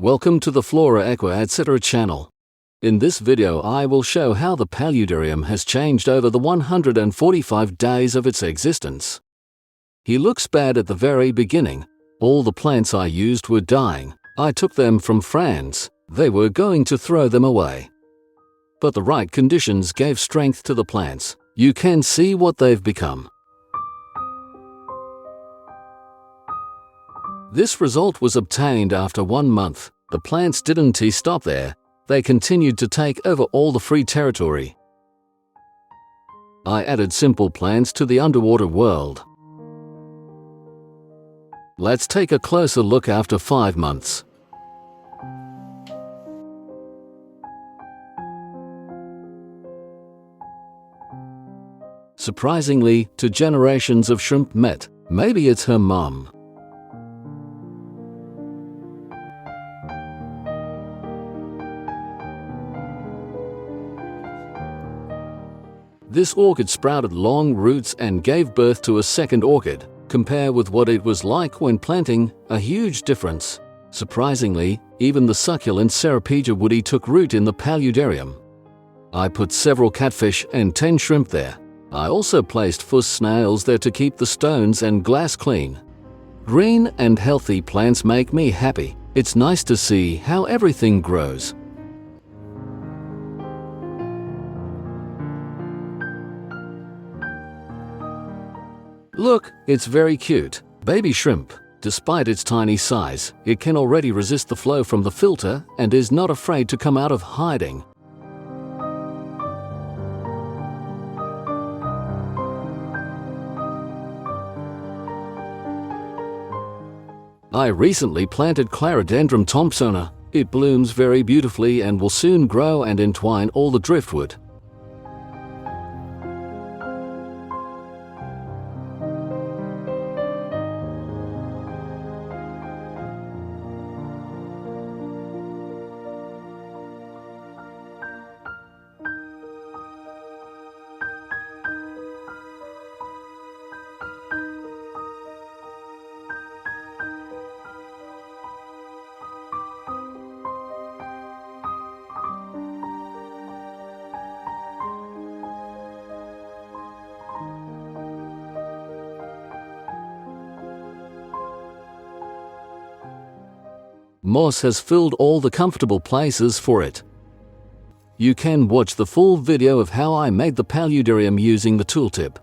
Welcome to the Flora Aqua Etc. channel. In this video I will show how the paludarium has changed over the 145 days of its existence. He looks bad at the very beginning. All the plants I used were dying. I took them from France. They were going to throw them away. But the right conditions gave strength to the plants. You can see what they've become. This result was obtained after 1 month. The plants didn't stop there. They continued to take over all the free territory. I added simple plants to the underwater world. Let's take a closer look after 5 months. Surprisingly, 2 generations of shrimp met. Maybe it's her mom. This orchid sprouted long roots and gave birth to a second orchid. Compare with what it was like when planting, a huge difference. Surprisingly, even the succulent Serapija woody took root in the paludarium. I put several catfish and 10 shrimp there. I also placed fuss snails there to keep the stones and glass clean. Green and healthy plants make me happy. It's nice to see how everything grows. Look, it's very cute. Baby shrimp. Despite its tiny size, it can already resist the flow from the filter and is not afraid to come out of hiding. I recently planted Cladodendron thompsoni. It blooms very beautifully and will soon grow and entwine all the driftwood. Moss has filled all the comfortable places for it. You can watch the full video of how I made the paludarium using the tooltip.